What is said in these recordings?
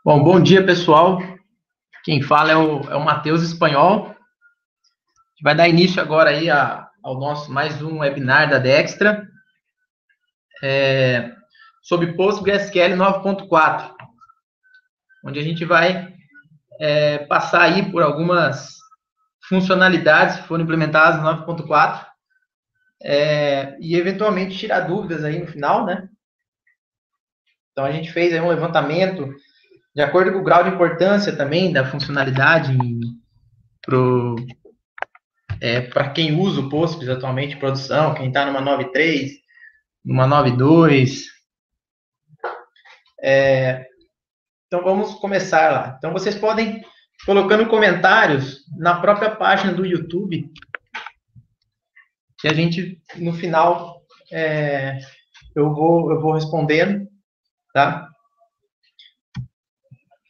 Bom, bom dia, pessoal. Quem fala é o Matheus Espanhol. A gente vai dar início agora aí ao nosso mais um webinar da Dextra, sobre PostgreSQL 9.4, onde a gente vai passar aí por algumas funcionalidades que foram implementadas no 9.4 e eventualmente tirar dúvidas aí no final, né? Então a gente fez aí um levantamento de acordo com o grau de importância também da funcionalidade para quem usa o Postgres atualmente em produção, quem está numa 9.3, numa 9.2. Então vamos começar lá. Então vocês podem colocando comentários na própria página do YouTube, que a gente no final eu vou respondendo, tá?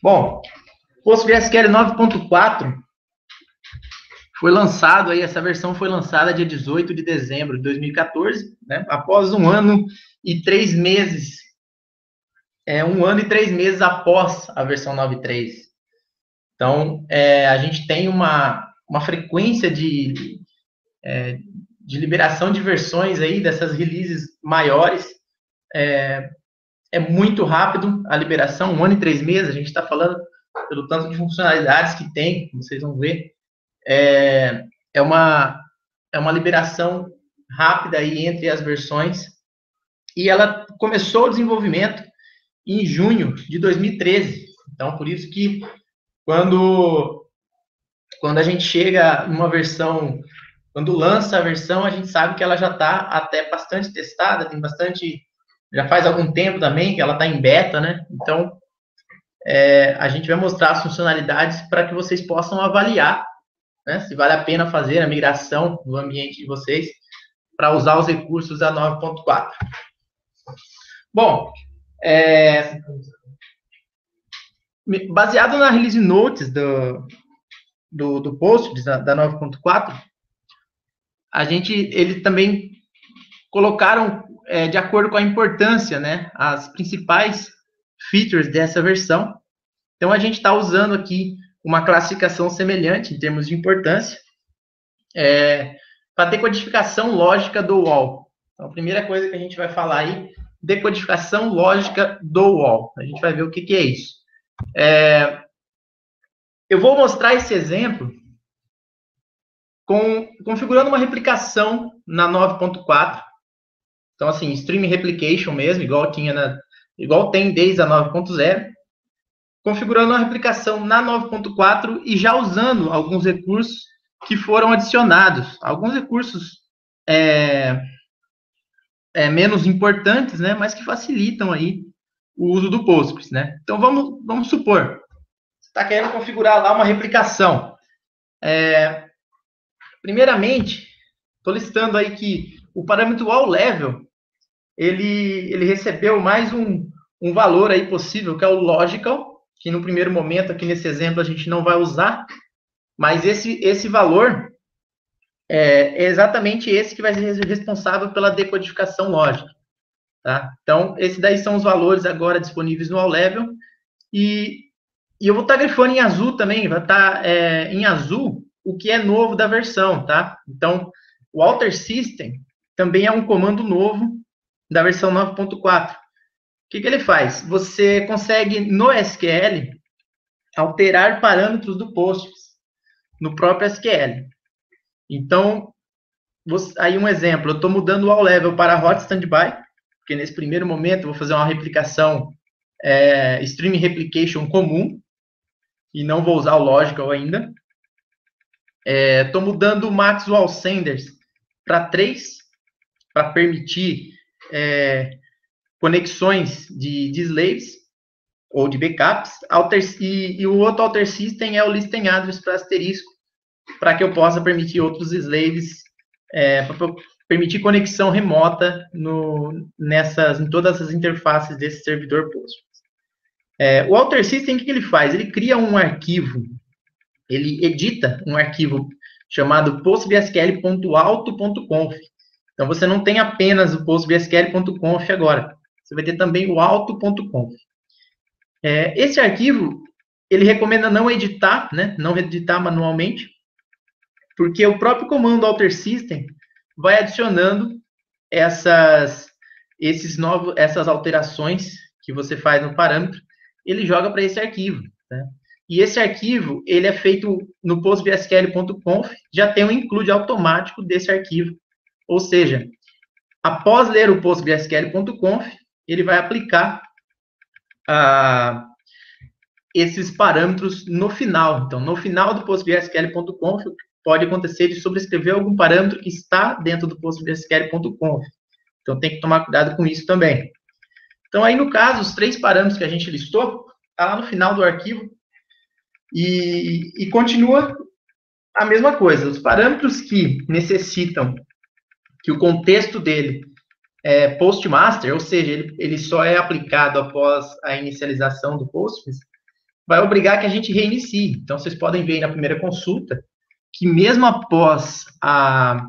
Bom, PostgreSQL 9.4 foi lançado aí, essa versão foi lançada dia 18 de dezembro de 2014, né? Após um ano e 3 meses, um ano e 3 meses após a versão 9.3. Então, a gente tem uma frequência de liberação de versões aí, dessas releases maiores. É muito rápido a liberação, um ano e 3 meses, a gente está falando pelo tanto de funcionalidades que tem, vocês vão ver. É uma liberação rápida aí entre as versões, e ela começou o desenvolvimento em junho de 2013. Então, por isso que quando a gente chega numa versão, quando lança a versão, a gente sabe que ela já está até bastante testada, tem bastante, já faz algum tempo também que ela está em beta, né? Então, a gente vai mostrar as funcionalidades para que vocês possam avaliar, né, se vale a pena fazer a migração no ambiente de vocês para usar os recursos da 9.4. Bom, baseado na release notes do Postgres, da 9.4, eles também colocaram, de acordo com a importância, né, as principais features dessa versão. Então, a gente está usando aqui uma classificação semelhante em termos de importância, para decodificação lógica do WAL. Então, a primeira coisa que a gente vai falar aí, decodificação lógica do WAL. A gente vai ver o que é isso. Eu vou mostrar esse exemplo configurando uma replicação na 9.4. Então, assim, Stream Replication mesmo, igual tem desde a 9.0. Configurando uma replicação na 9.4 e já usando alguns recursos que foram adicionados. Alguns recursos menos importantes, né, mas que facilitam aí o uso do Postgres, né? Então, vamos supor, você está querendo configurar lá uma replicação. Primeiramente, estou listando aí que o parâmetro WAL-Level, ele recebeu mais um valor aí possível, que é o logical, que no primeiro momento, aqui nesse exemplo, a gente não vai usar, mas esse valor é exatamente esse que vai ser responsável pela decodificação lógica. Tá? Então, esses daí são os valores agora disponíveis no WAL-Level, e eu vou estar grifando em azul também, vai estar em azul o que é novo da versão, tá? Então, o Alter System também é um comando novo da versão 9.4. O que ele faz? Você consegue, no SQL, alterar parâmetros do Postgres, no próprio SQL. Então, aí um exemplo, eu estou mudando o WAL-Level para Hot Standby, porque nesse primeiro momento eu vou fazer uma replicação Stream Replication comum, e não vou usar o Logical ainda. Estou mudando o Max Wall Senders para 3, para permitir conexões de slaves ou de backups. E o outro Alter System é o Listen Address para asterisco, para que eu possa permitir outros slaves, para permitir conexão remota em todas as interfaces desse servidor Postgres. O Alter System, o que ele faz? Ele cria um arquivo, ele edita um arquivo chamado postgresql.auto.conf. Então, você não tem apenas o postgresql.conf agora. Você vai ter também o auto.conf. Esse arquivo, ele recomenda não editar, né? Não editar manualmente, porque o próprio comando alter system vai adicionando essas alterações que você faz no parâmetro, ele joga para esse arquivo, né? E esse arquivo, ele é feito no postgresql.conf, já tem um include automático desse arquivo. Ou seja, após ler o postgresql.conf, ele vai aplicar esses parâmetros no final. Então, no final do postgresql.conf, pode acontecer de sobrescrever algum parâmetro que está dentro do postgresql.conf. Então, tem que tomar cuidado com isso também. Então, aí, no caso, os 3 parâmetros que a gente listou, está lá no final do arquivo, e continua a mesma coisa. Os parâmetros que necessitam que o contexto dele é postmaster, ou seja, ele só é aplicado após a inicialização do Postgres, vai obrigar que a gente reinicie. Então, vocês podem ver aí na primeira consulta que mesmo após a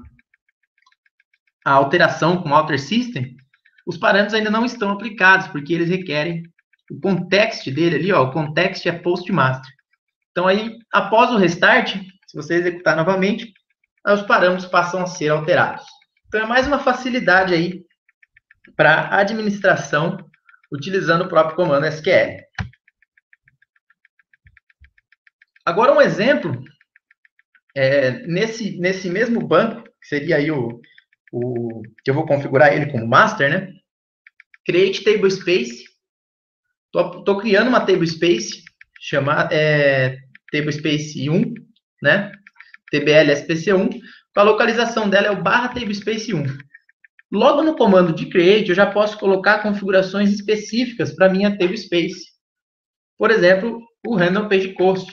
alteração com o alter system, os parâmetros ainda não estão aplicados, porque eles requerem o context dele ali, ó, o context é postmaster. Então, aí, após o restart, se você executar novamente, os parâmetros passam a ser alterados. Então, é mais uma facilidade aí para administração utilizando o próprio comando SQL. Agora, um exemplo, nesse mesmo banco, que seria aí que eu vou configurar ele como master, né? Create table space. Estou criando uma table space, chamada table space 1, né? TBL SPC1. A localização dela é o /table space 1. Logo no comando de create, eu já posso colocar configurações específicas para minha table space. Por exemplo, o random page cost,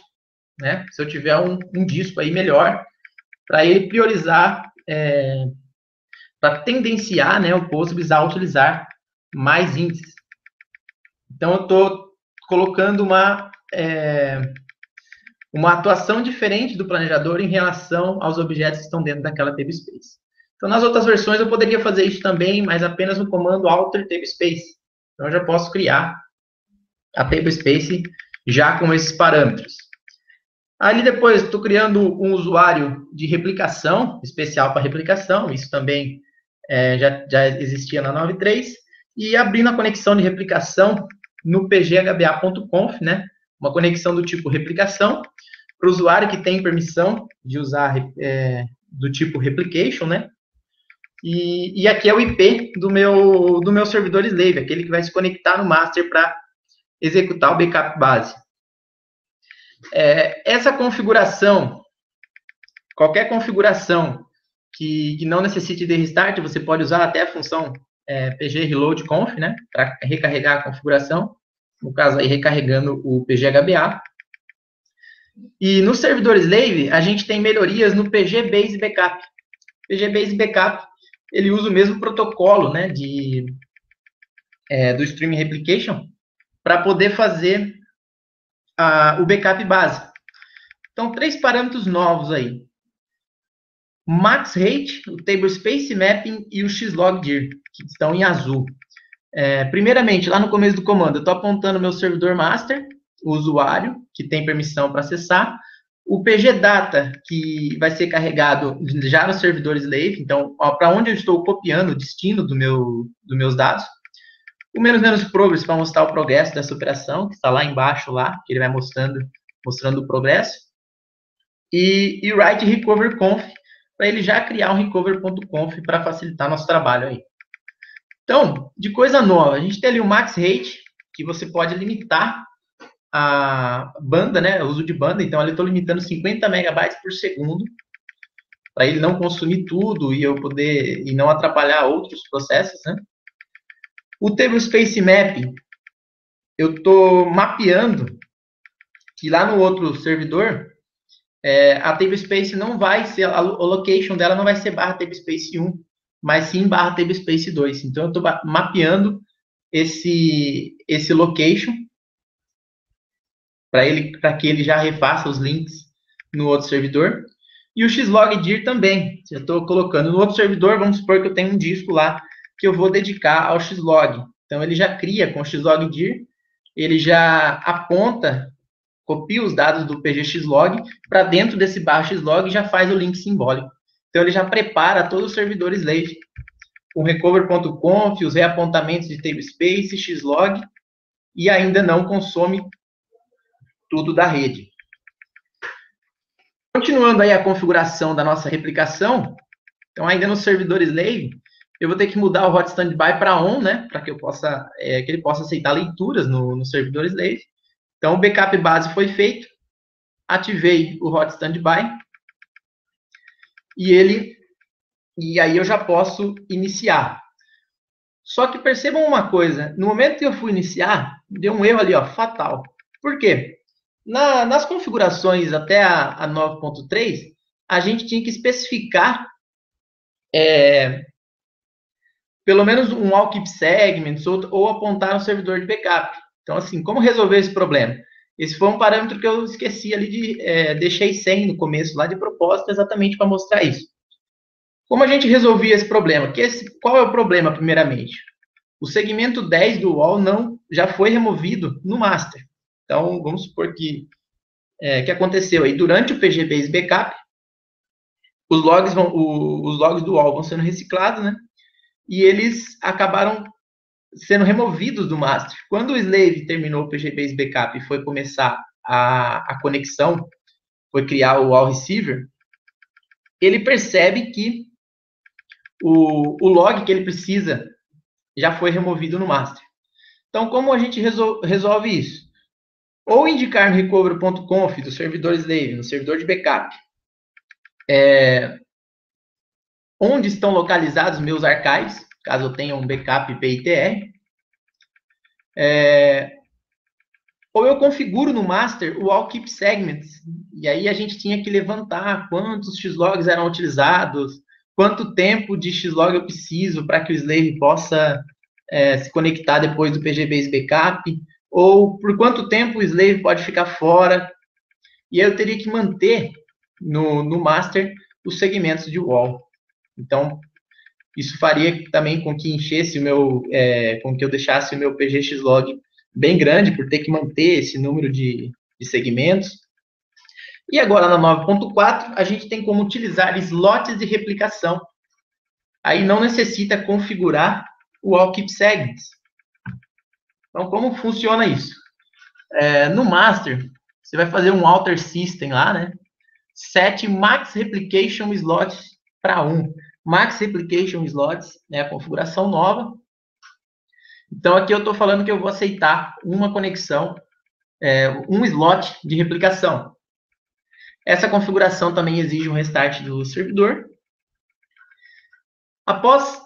né? Se eu tiver um disco aí melhor, para ele priorizar, para tendenciar, né, o Postgres a utilizar mais índices. Então, eu estou colocando uma atuação diferente do planejador em relação aos objetos que estão dentro daquela table space. Então, nas outras versões, eu poderia fazer isso também, mas apenas no comando alter table space. Então, eu já posso criar a table space já com esses parâmetros. Ali depois, estou criando um usuário de replicação, especial para replicação, isso também já existia na 9.3, e abrindo a conexão de replicação no pghba.conf, né? Uma conexão do tipo replicação, para o usuário que tem permissão de usar do tipo replication, né? E aqui é o IP do meu servidor slave, aquele que vai se conectar no master para executar o backup base. Essa configuração, qualquer configuração que não necessite de restart, você pode usar até a função pg-reload-conf, né, para recarregar a configuração, no caso aí recarregando o pghba. E no servidor slave, a gente tem melhorias no pg-base backup. pg-base backup, ele usa o mesmo protocolo, né, do stream replication, para poder fazer o backup base. Então, 3 parâmetros novos aí. Max rate, o table space mapping e o xlogdir, que estão em azul. Primeiramente, lá no começo do comando, eu estou apontando meu servidor master, o usuário, que tem permissão para acessar, o pgdata, que vai ser carregado já no servidor slave, então, para onde eu estou copiando o destino dos meus dados, o --progress para mostrar o progresso dessa operação, que está lá embaixo, lá, que ele vai mostrando o progresso, e write recover conf, para ele já criar um recover.conf para facilitar nosso trabalho aí. Então, de coisa nova, a gente tem ali o max rate, que você pode limitar a banda, né, o uso de banda, então ali eu estou limitando 50 megabytes por segundo, para ele não consumir tudo e não atrapalhar outros processos, né. O table space mapping, eu estou mapeando que lá no outro servidor, a table space não vai ser, a location dela não vai ser /table space 1, mas sim /table space 2. Então, eu estou mapeando esse location para que ele já refaça os links no outro servidor. E o xlogdir também. Eu estou colocando no outro servidor, vamos supor que eu tenho um disco lá que eu vou dedicar ao xlog. Então, ele já cria com o xlogdir ele já aponta, copia os dados do pgxlog para dentro desse barra xlog e já faz o link simbólico. Então, ele já prepara todo o servidor slave, o recover.conf, os reapontamentos de tablespace, xlog, e ainda não consome tudo da rede. Continuando aí a configuração da nossa replicação, então ainda no servidor slave, eu vou ter que mudar o hot standby para on, né, para que eu possa, que ele possa aceitar leituras no servidor slave. Então o backup base foi feito, ativei o hot standby e aí eu já posso iniciar. Só que percebam uma coisa, no momento que eu fui iniciar, deu um erro ali, ó, fatal. Por quê? Nas configurações até a 9.3, a gente tinha que especificar pelo menos um all keep segments ou apontar um servidor de backup. Então, assim, como resolver esse problema? Esse foi um parâmetro que eu esqueci ali deixei sem no começo, lá de propósito, exatamente para mostrar isso. Como a gente resolvia esse problema? Qual é o problema, primeiramente? O segmento 10 do wall já foi removido no master. Então, vamos supor que aconteceu aí durante o PGBase Backup, os logs do wall vão sendo reciclados, né? E eles acabaram sendo removidos do master. Quando o slave terminou o PGBase Backup e foi começar a conexão, foi criar o wall receiver, ele percebe que o log que ele precisa já foi removido no master. Então, como a gente resolve isso? Ou indicar no recover.conf do servidor slave, no servidor de backup, onde estão localizados meus archives, caso eu tenha um backup PITR. Ou eu configuro no master o all keep segments, e aí a gente tinha que levantar quantos xlogs eram utilizados, quanto tempo de xlog eu preciso para que o slave possa se conectar depois do PGBase Backup, ou por quanto tempo o slave pode ficar fora, e aí eu teria que manter no master os segmentos de wall. Então, isso faria também com que enchesse com que eu deixasse o meu pgxlog bem grande, por ter que manter esse número de segmentos. E agora, na 9.4, a gente tem como utilizar slots de replicação. Aí não necessita configurar o all keep segments. Então, como funciona isso? No master, você vai fazer um alter system lá, né? Set max replication slots para 1. Max replication slots, né? A configuração nova. Então, aqui eu estou falando que eu vou aceitar uma conexão, um slot de replicação. Essa configuração também exige um restart do servidor. Após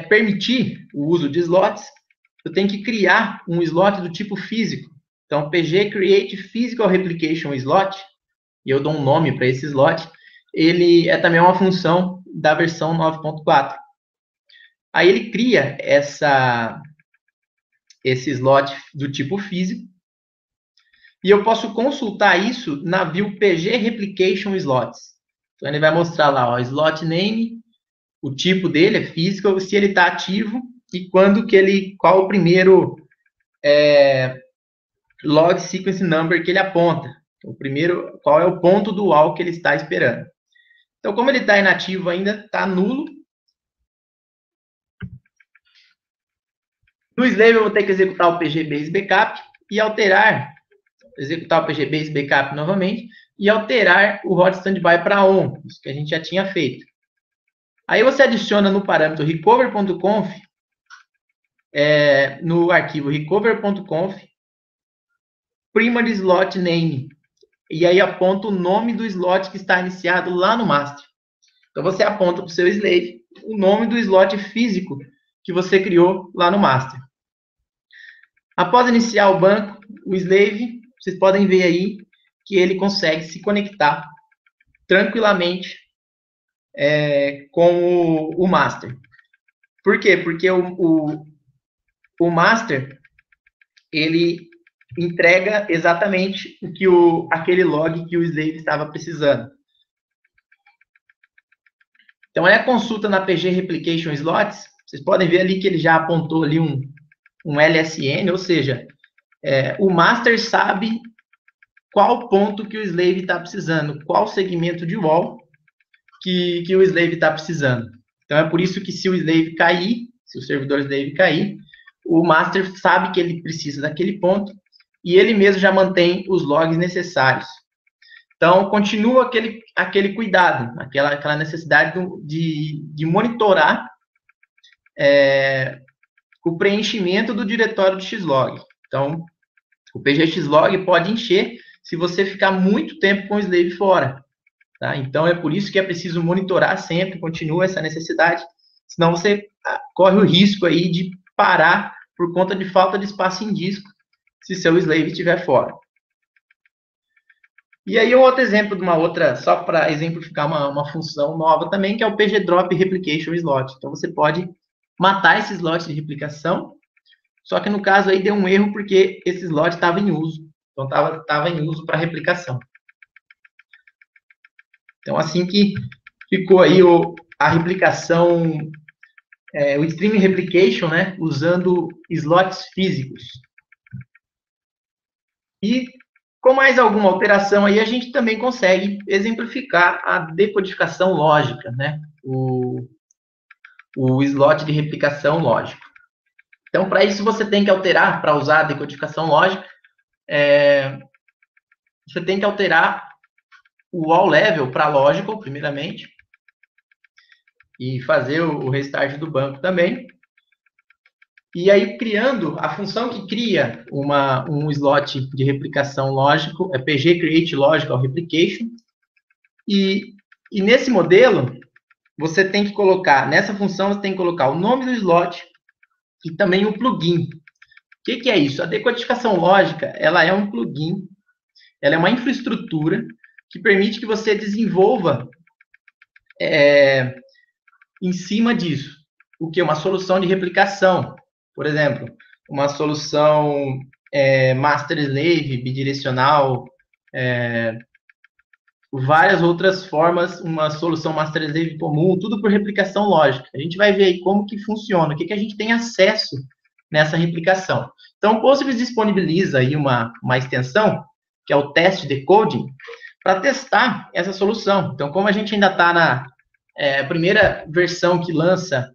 permitir o uso de slots, eu tenho que criar um slot do tipo físico. Então, pg create physical replication slot, e eu dou um nome para esse slot, ele é também uma função da versão 9.4. Aí ele cria esse slot do tipo físico, e eu posso consultar isso na view pg replication slots. Então ele vai mostrar lá, ó, slot name, o tipo dele é físico, se ele está ativo e qual o primeiro log sequence number que ele aponta. O primeiro, qual é o ponto do wall que ele está esperando. Então, como ele está inativo ainda, está nulo. No slave eu vou ter que executar o pgbase backup e executar o pgbase backup novamente e alterar o hot standby para on, isso que a gente já tinha feito. Aí você adiciona no parâmetro recover.conf, no arquivo recover.conf, primary slot name, e aí aponta o nome do slot que está iniciado lá no master. Então você aponta para o seu slave o nome do slot físico que você criou lá no master. Após iniciar o banco, o slave, vocês podem ver aí que ele consegue se conectar tranquilamente com o master. Por quê? Porque o master, ele entrega exatamente aquele log que o slave estava precisando. Então, a consulta na PG Replication Slots, vocês podem ver ali que ele já apontou ali um LSN, ou seja, o master sabe qual ponto que o slave está precisando, qual segmento de wall que o slave está precisando. Então, é por isso que se o slave cair, se o servidor slave cair, o master sabe que ele precisa daquele ponto e ele mesmo já mantém os logs necessários. Então, continua aquele cuidado, aquela necessidade de monitorar o preenchimento do diretório de xlog. Então, o pgxlog pode encher se você ficar muito tempo com o slave fora. Tá? Então, é por isso que é preciso monitorar sempre, continua essa necessidade, senão você corre o risco aí de parar por conta de falta de espaço em disco, se seu slave estiver fora. E aí, um outro exemplo de uma outra, só para exemplificar uma função nova também, que é o pgdrop replication slot. Então, você pode matar esse slot de replicação, só que no caso aí deu um erro porque esse slot estava em uso. Então, estava em uso para replicação. Então, assim que ficou aí a replicação, o stream replication, né, usando slots físicos. E com mais alguma operação aí, a gente também consegue exemplificar a decodificação lógica, né, o slot de replicação lógico. Então, para isso, você tem que alterar, para usar a decodificação lógica, você tem que alterar o wall level para logical, primeiramente, e fazer o restart do banco também. E aí, criando, a função que cria um slot de replicação lógico é pg create logical replication. E nesse modelo, você tem que colocar, nessa função, você tem que colocar o nome do slot e também o plugin. O que é isso? A decodificação lógica, ela é um plugin, ela é uma infraestrutura que permite que você desenvolva em cima disso. O que? Uma solução de replicação. Por exemplo, uma solução master-slave, bidirecional, várias outras formas, uma solução master-slave comum, tudo por replicação lógica. A gente vai ver aí como que funciona, o que a gente tem acesso nessa replicação. Então, o Postgres disponibiliza aí uma extensão, que é o test decoding, para testar essa solução. Então, como a gente ainda está na primeira versão que lança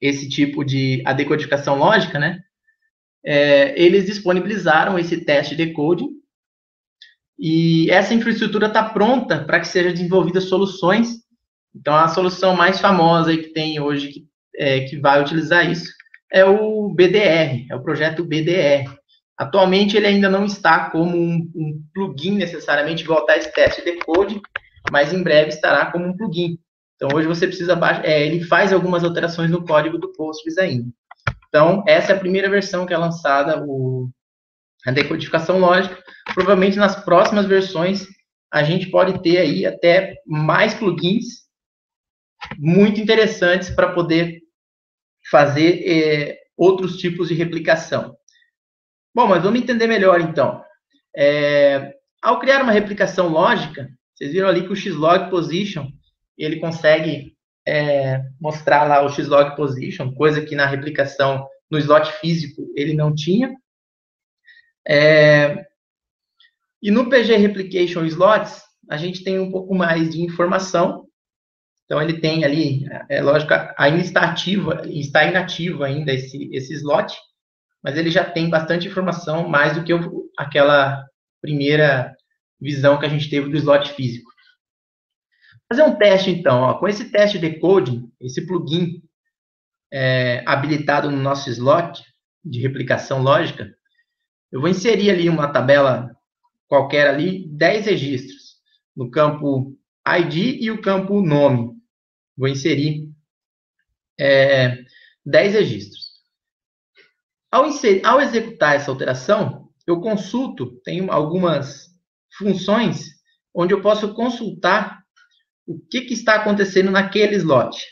esse tipo de a decodificação lógica, né? Eles disponibilizaram esse teste de decoding e essa infraestrutura está pronta para que sejam desenvolvidas soluções. Então, a solução mais famosa que tem hoje que vai utilizar isso é o BDR, é o projeto BDR. Atualmente, ele ainda não está como um plugin necessariamente igual a esse teste de decoding, mas em breve estará como um plugin. Então, hoje você precisa ele faz algumas alterações no código do Postgres ainda. Então, essa é a primeira versão que é lançada, a decodificação lógica. Provavelmente, nas próximas versões, a gente pode ter aí até mais plugins muito interessantes para poder fazer outros tipos de replicação. Bom, mas vamos entender melhor, então. Ao criar uma replicação lógica, vocês viram ali que o xlog position, ele consegue mostrar lá o xlog position, coisa que na replicação, no slot físico, ele não tinha. E no PG Replication Slots, a gente tem um pouco mais de informação. Então, ele tem ali, lógico, ainda está inativo ainda esse slot, mas ele já tem bastante informação, mais do que aquela primeira visão que a gente teve do slot físico. Fazer um teste, então, ó, com esse teste de decoding, esse plugin habilitado no nosso slot de replicação lógica, eu vou inserir ali uma tabela qualquer ali, 10 registros, no campo ID e o campo nome. Vou inserir 10 registros. Ao executar essa alteração, eu consulto, tem algumas funções onde eu posso consultar o que está acontecendo naquele slot.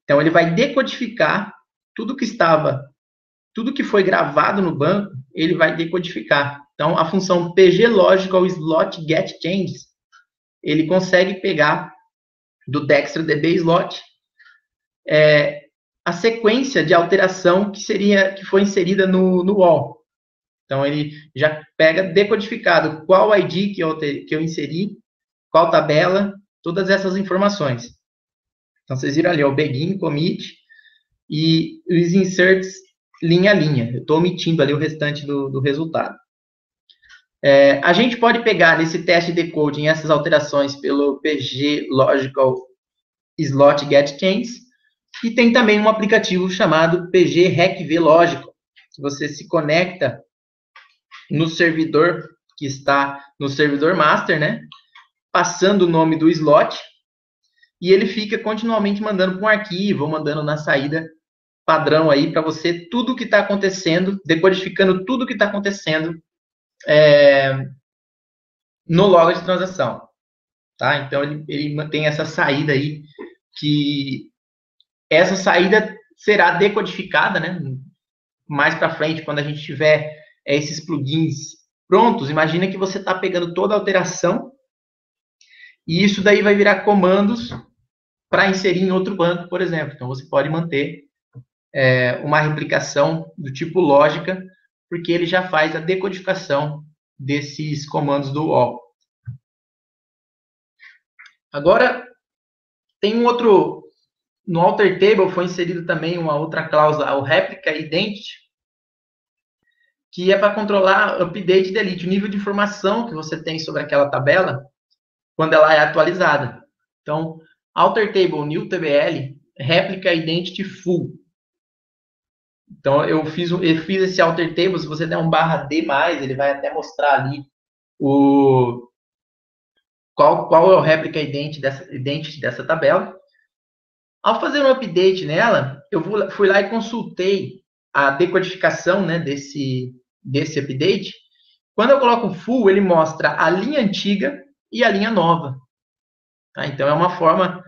Então, ele vai decodificar tudo que foi gravado no banco, ele vai decodificar. Então, a função pglogical slot get changes, ele consegue pegar do DextraDB slot a sequência de alteração que foi inserida no wall. Então, ele já pega decodificado qual ID que eu inseri, qual tabela, todas essas informações. Então, vocês viram ali, o begin, commit e os inserts linha a linha. Eu estou omitindo ali o restante do resultado. A gente pode pegar nesse teste de decoding essas alterações pelo PG Logical Slot Get Chains, e tem também um aplicativo chamado PG RecV Logical, que você se conecta no servidor que está no servidor master, né? Passando o nome do slot, e ele fica continuamente mandando para um arquivo, ou mandando na saída padrão aí para você tudo o que está acontecendo, decodificando tudo o que está acontecendo no log de transação. Tá? Então, ele mantém essa saída aí, que essa saída será decodificada, né? Mais para frente, quando a gente tiver esses plugins prontos, imagina que você está pegando toda a alteração e isso daí vai virar comandos para inserir em outro banco, por exemplo. Então, você pode manter uma replicação do tipo lógica, porque ele já faz a decodificação desses comandos do all. Agora, tem um outro... No alter table foi inserido também uma outra cláusula, o replica identity, que é para controlar update e delete, o nível de informação que você tem sobre aquela tabela quando ela é atualizada. Então, alter table new tbl, replica identity full. Então, eu fiz esse alter table, se você der um /d+, ele vai até mostrar ali qual é o replica identity dessa tabela. Ao fazer um update nela, eu fui lá e consultei a decodificação, né, desse update. Quando eu coloco full, ele mostra a linha antiga e a linha nova. Tá? Então, é uma forma...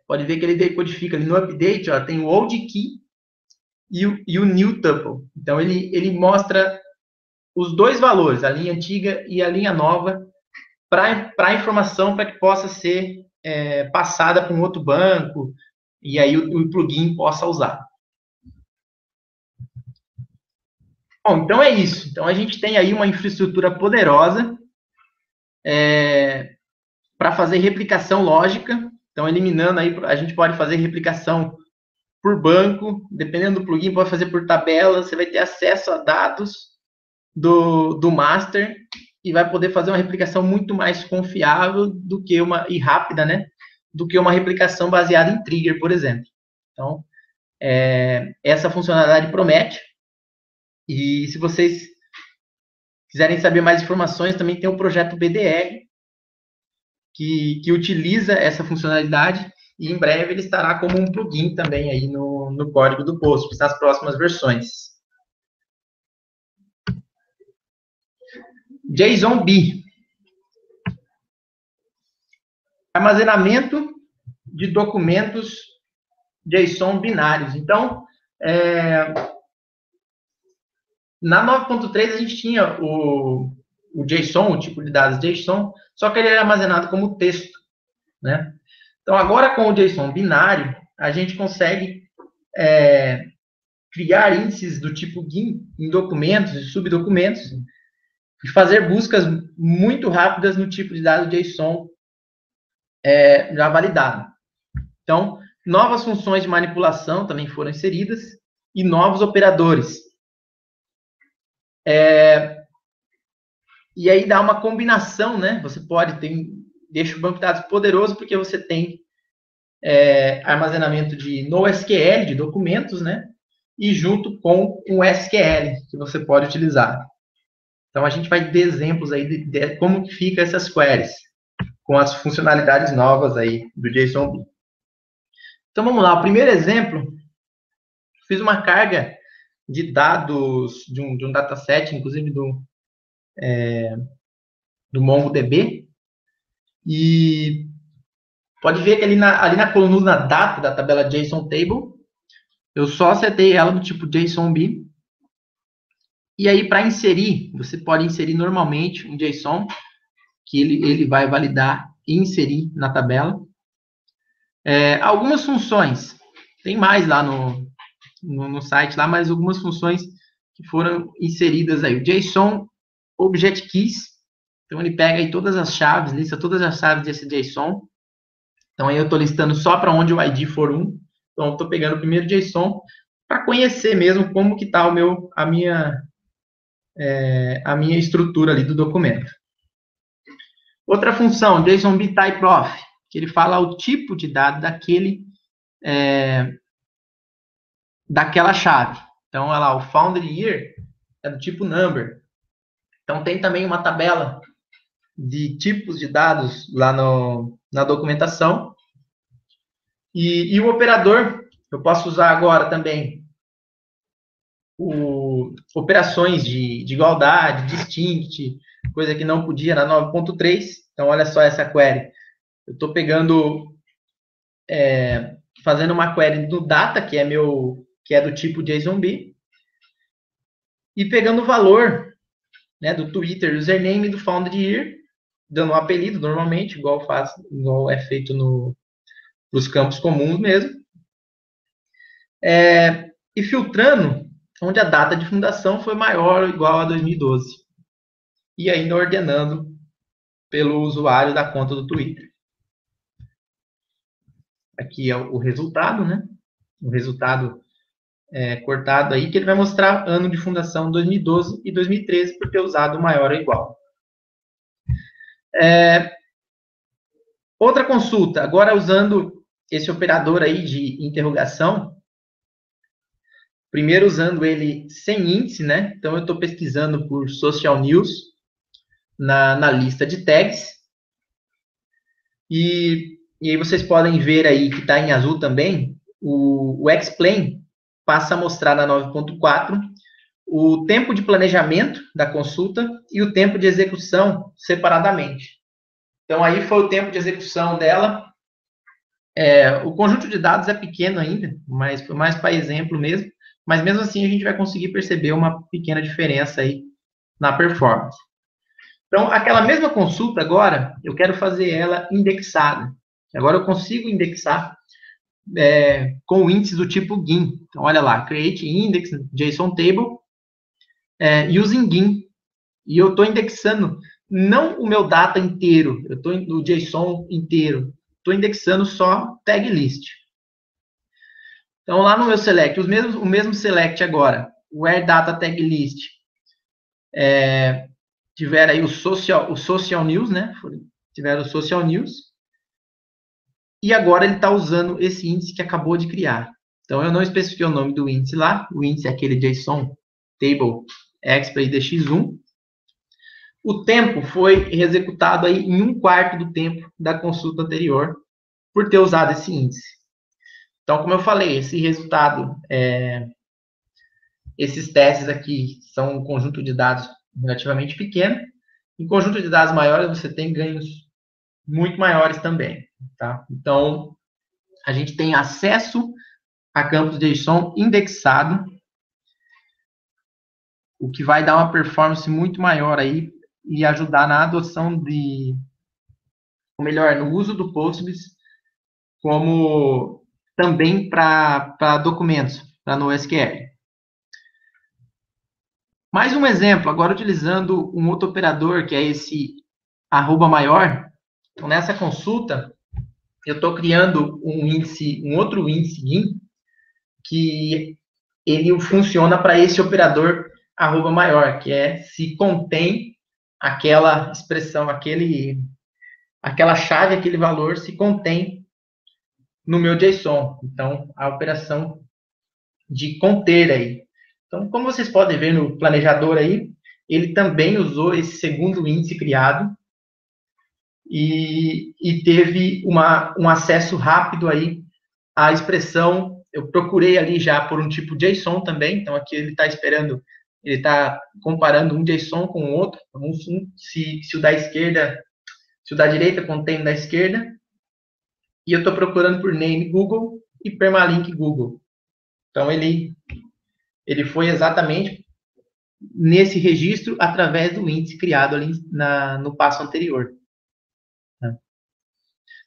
pode ver que ele decodifica ali no update, ó, tem o old key e o new tuple. Então, ele mostra os dois valores, a linha antiga e a linha nova, para a informação, para que possa ser passada para um outro banco, e aí o plugin possa usar. Bom, então é isso. Então, a gente tem aí uma infraestrutura poderosa para fazer replicação lógica. Então, eliminando aí, a gente pode fazer replicação por banco, dependendo do plugin, pode fazer por tabela, você vai ter acesso a dados do master e vai poder fazer uma replicação muito mais confiável e rápida, né? Do que uma replicação baseada em trigger, por exemplo. Então, essa funcionalidade promete. E se vocês quiserem saber mais informações, também tem o projeto BDR, que utiliza essa funcionalidade, e em breve ele estará como um plugin também aí no código do Postgres, nas próximas versões. JSON-B. Armazenamento de documentos JSON binários. Então, na 9.3 a gente tinha o JSON, o tipo de dados JSON, só que ele era armazenado como texto, né? Então, agora com o JSON binário, a gente consegue criar índices do tipo GIN em documentos e subdocumentos e fazer buscas muito rápidas no tipo de dado JSON já validado. Então, novas funções de manipulação também foram inseridas e novos operadores. E aí dá uma combinação, né? Você deixa o banco de dados poderoso porque você tem armazenamento de NoSQL, de documentos, né? E junto com um SQL que você pode utilizar. Então, a gente vai ter exemplos aí de como que fica essas queries com as funcionalidades novas aí do JSON-B. Então, vamos lá. O primeiro exemplo, fiz uma carga de dados de um dataset, inclusive do MongoDB, e pode ver que ali na coluna data da tabela JSON Table, eu só setei ela do tipo JSON-B. E aí, para inserir, você pode inserir normalmente um JSON, que ele vai validar e inserir na tabela. Algumas funções, tem mais lá no site, lá, mas algumas funções que foram inseridas aí. O JSON Object Keys, então ele pega aí todas as chaves, lista todas as chaves desse JSON. Então aí eu estou listando só para onde o ID for 1. Então eu estou pegando o primeiro JSON para conhecer mesmo como que está a minha estrutura ali do documento. Outra função, JSON bTypeOf, que ele fala o tipo de dado daquela chave. Então, olha lá, o Foundry Year é do tipo number. Então, tem também uma tabela de tipos de dados lá na documentação. E o operador, eu posso usar agora também operações de igualdade, distinct, coisa que não podia na 9.3. Então, olha só essa query. Eu estou fazendo uma query do data, que é do tipo JSONB, e pegando o valor, né, do Twitter, username do Foundry Year, dando um apelido normalmente, igual é feito nos campos comuns mesmo, e filtrando onde a data de fundação foi maior ou igual a 2012. E ainda ordenando pelo usuário da conta do Twitter. Aqui é o resultado, né? O resultado cortado aí, que ele vai mostrar ano de fundação 2012 e 2013, por ter usado maior ou igual. Outra consulta, agora usando esse operador aí de interrogação, primeiro usando ele sem índice, né? Então, eu estou pesquisando por social news na lista de tags. E aí vocês podem ver aí que está em azul também, o explain passa a mostrar na 9.4 o tempo de planejamento da consulta e o tempo de execução separadamente. Então, aí foi o tempo de execução dela. O conjunto de dados é pequeno ainda, mas foi mais para exemplo mesmo. Mas mesmo assim, a gente vai conseguir perceber uma pequena diferença aí na performance. Então, aquela mesma consulta agora, eu quero fazer ela indexada. Agora eu consigo indexar com o índice do tipo GIN. Então, olha lá, create index JSON table using GIN. E eu estou indexando não o meu data inteiro, eu estou no JSON inteiro. Estou indexando só tag list. Então, lá no meu select, o mesmo select agora, where data tag list, tiver aí o social news, né? Tiver o social news. E agora ele está usando esse índice que acabou de criar. Então, eu não especifiquei o nome do índice lá. O índice é aquele JSON table extra IDX1. O tempo foi executado aí em 1/4 do tempo da consulta anterior, por ter usado esse índice. Então, como eu falei, esse resultado, esses testes aqui são um conjunto de dados relativamente pequeno. Em conjunto de dados maiores, você tem ganhos muito maiores também. Tá? Então, a gente tem acesso a campos de JSON indexado, o que vai dar uma performance muito maior aí e ajudar na adoção ou melhor, no uso do Postgres, como também para documentos, para NoSQL. Mais um exemplo, agora utilizando um outro operador, que é esse @maior. Então, nessa consulta, eu estou criando um outro índice GIN, que ele funciona para esse operador @maior, que é se contém aquela expressão, aquela chave, aquele valor se contém no meu JSON. Então, a operação de conter aí. Então, como vocês podem ver no planejador aí, ele também usou esse segundo índice criado e teve um acesso rápido aí à expressão. Eu procurei ali já por um tipo JSON também, então aqui ele está comparando um JSON com o outro, se o da esquerda, se o da direita contém o da esquerda, e eu estou procurando por name Google e permalink Google. Então, ele foi exatamente nesse registro através do índice criado ali no passo anterior.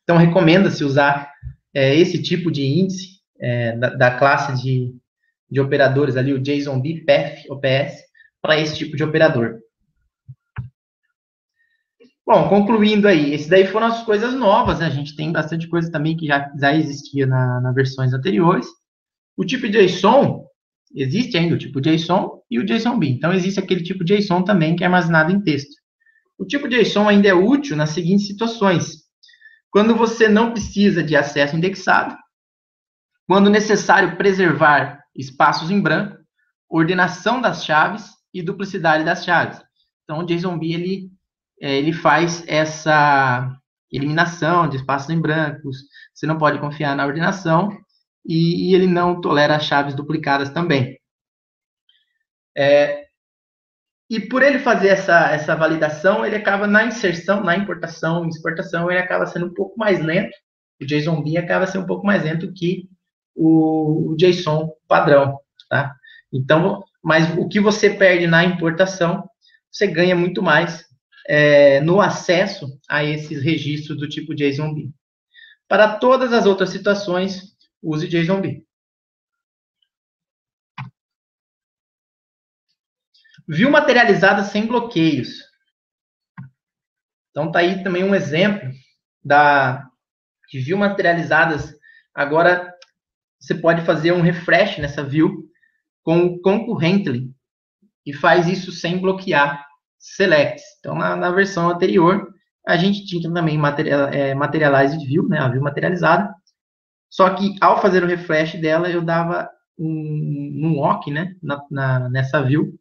Então, recomenda-se usar esse tipo de índice da classe de operadores ali, o JSONB, PATH, OPS, para esse tipo de operador. Bom, concluindo aí, esse daí foram as coisas novas, né? A gente tem bastante coisa também que já existia na versões anteriores. O tipo JSON, existe ainda o tipo JSON e o JSONB. Então, existe aquele tipo JSON também que é armazenado em texto. O tipo JSON ainda é útil nas seguintes situações. Quando você não precisa de acesso indexado, quando necessário preservar espaços em branco, ordenação das chaves e duplicidade das chaves. Então, o JSONB, ele faz essa eliminação de espaços em brancos, você não pode confiar na ordenação, e ele não tolera chaves duplicadas também. E por ele fazer essa validação, ele acaba na inserção, na importação, exportação, ele acaba sendo um pouco mais lento. O JSONB acaba sendo um pouco mais lento que o JSON padrão, tá? Então, mas o que você perde na importação, você ganha muito mais no acesso a esses registros do tipo JSONB. Para todas as outras situações, use JSONB. View materializada sem bloqueios. Então, tá aí também um exemplo de view materializadas. Agora, você pode fazer um refresh nessa view com o concurrently e faz isso sem bloquear selects. Então, na versão anterior, a gente tinha também materialized view, né, a view materializada. Só que, ao fazer o refresh dela, eu dava um walk, né, nessa view.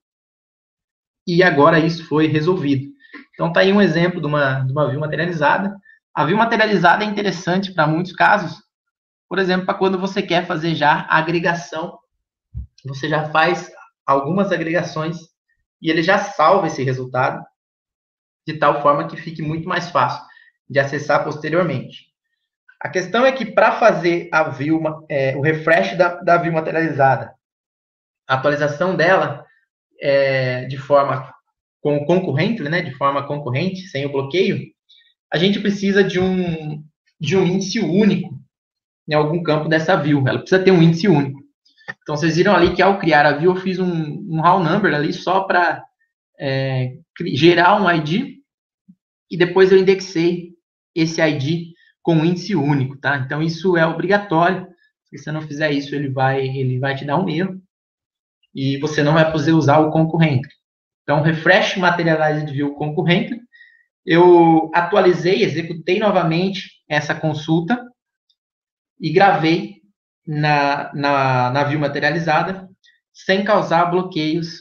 E agora isso foi resolvido. Então, tá aí um exemplo de uma view materializada. A view materializada é interessante para muitos casos. Por exemplo, para quando você quer fazer já agregação, você já faz algumas agregações e ele já salva esse resultado de tal forma que fique muito mais fácil de acessar posteriormente. A questão é que para fazer a view, o refresh da view materializada, a atualização dela de forma concorrente, né, de forma concorrente, sem o bloqueio, a gente precisa de um índice único em algum campo dessa view. Ela precisa ter um índice único. Então, vocês viram ali que ao criar a view, eu fiz um raw number ali só para gerar um ID e depois eu indexei esse ID com um índice único, tá? Então, isso é obrigatório. Se você não fizer isso, ele vai te dar um erro e você não vai poder usar o concorrente. Então, refresh materialized view concorrente. Eu atualizei, executei novamente essa consulta e gravei na view materializada, sem causar bloqueios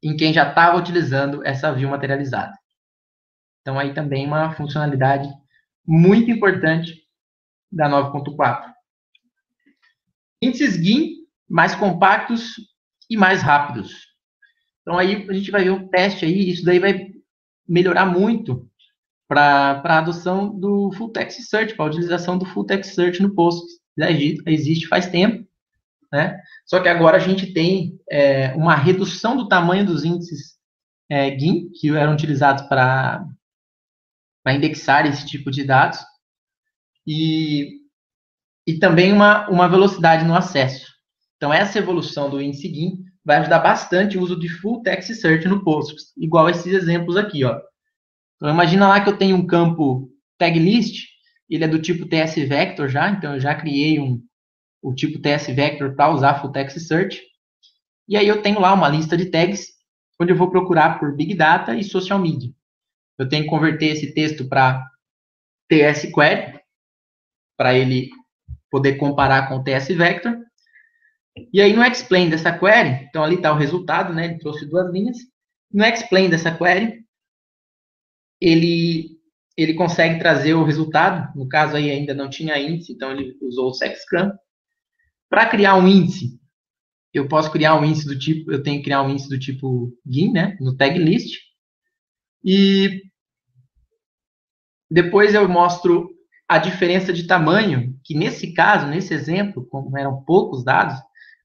em quem já estava utilizando essa view materializada. Então, aí também uma funcionalidade muito importante da 9.4. Índices GIN mais compactos e mais rápidos. Então, aí a gente vai ver um teste aí, isso daí vai melhorar muito para a adoção do Full Text Search, para a utilização do Full Text Search no Postgres. Já existe faz tempo, né? Só que agora a gente tem uma redução do tamanho dos índices GIN, que eram utilizados para indexar esse tipo de dados, e também uma velocidade no acesso. Então, essa evolução do índice GIN vai ajudar bastante o uso de Full Text Search no Postgres, igual esses exemplos aqui, ó. Então, imagina lá que eu tenho um campo tag list, ele é do tipo TS Vector já, então eu já criei o tipo TS Vector para usar Full Text Search. E aí eu tenho lá uma lista de tags, onde eu vou procurar por Big Data e Social Media. Eu tenho que converter esse texto para TS Query, para ele poder comparar com o TS Vector. E aí no explain dessa query, então ali está o resultado, né? Ele trouxe duas linhas. No explain dessa query, ele consegue trazer o resultado. No caso aí ainda não tinha índice, então ele usou o sexcram. Para criar um índice, eu posso criar um índice do tipo, eu tenho que criar um índice do tipo GIN, né? No tag list. E depois eu mostro a diferença de tamanho, que nesse caso, nesse exemplo, como eram poucos dados,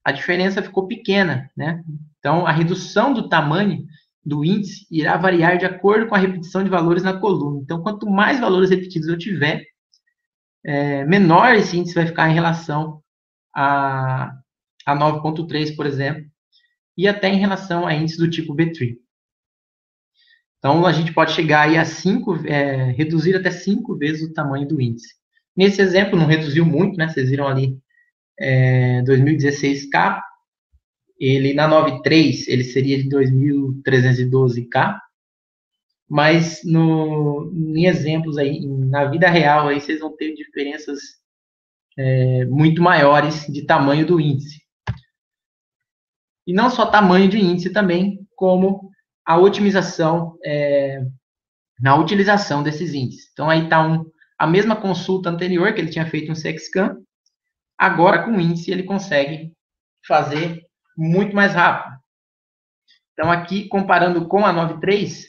a diferença ficou pequena, né? Então, a redução do tamanho do índice irá variar de acordo com a repetição de valores na coluna. Então, quanto mais valores repetidos eu tiver, menor esse índice vai ficar em relação a 9.3, por exemplo, e até em relação a índices do tipo B3. Então, a gente pode chegar aí a reduzir até 5 vezes o tamanho do índice. Nesse exemplo, não reduziu muito, né? Vocês viram ali, 2016K, ele na 9.3, ele seria de 2.312K, mas em exemplos aí, na vida real, aí vocês vão ter diferenças muito maiores de tamanho do índice. E não só tamanho de índice também, como a otimização na utilização desses índices. Então, aí está a mesma consulta anterior, que ele tinha feito um SEC-scan, agora com o índice ele consegue fazer muito mais rápido. Então, aqui, comparando com a 9.3,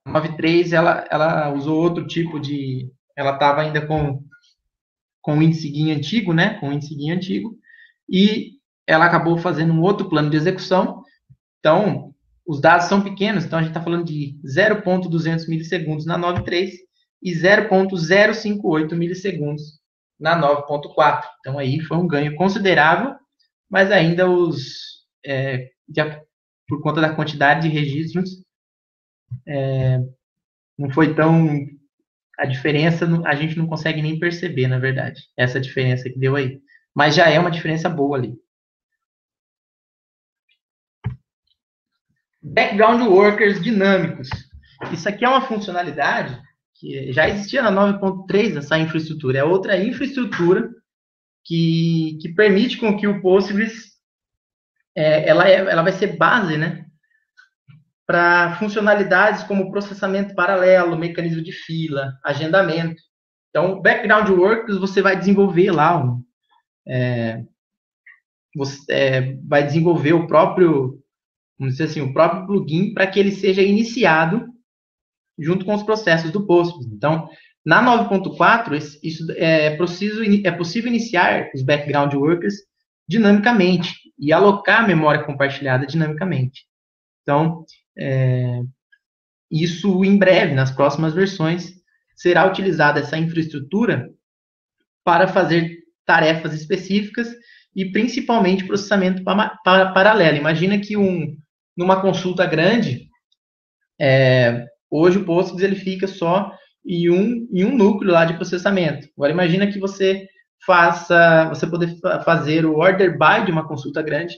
a 9.3 ela usou outro tipo de... Ela estava ainda com o índice GIN antigo, né? Com o índice GIN antigo, e ela acabou fazendo um outro plano de execução. Então, os dados são pequenos, então a gente está falando de 0,200 milissegundos na 9.3 e 0,058 milissegundos na 9.4. Então, aí foi um ganho considerável, mas ainda por conta da quantidade de registros, não foi tão... A diferença a gente não consegue nem perceber, na verdade, essa diferença que deu aí. Mas já é uma diferença boa ali. Background workers dinâmicos. Isso aqui é uma funcionalidade que já existia na 9.3, essa infraestrutura. É outra infraestrutura que permite com que o Postgres ela vai ser base, né, para funcionalidades como processamento paralelo, mecanismo de fila, agendamento. Então, background workers você vai desenvolver lá, você vai desenvolver o próprio, vamos dizer assim, o próprio plugin para que ele seja iniciado junto com os processos do Postgres. Então, na 9.4, isso é possível iniciar os background workers dinamicamente e alocar memória compartilhada dinamicamente. Então, isso em breve, nas próximas versões, será utilizada essa infraestrutura para fazer tarefas específicas e principalmente processamento paralelo. Imagina que numa consulta grande, hoje o Postgres ele fica só em um núcleo lá de processamento. Agora imagina que você poder fazer o order by de uma consulta grande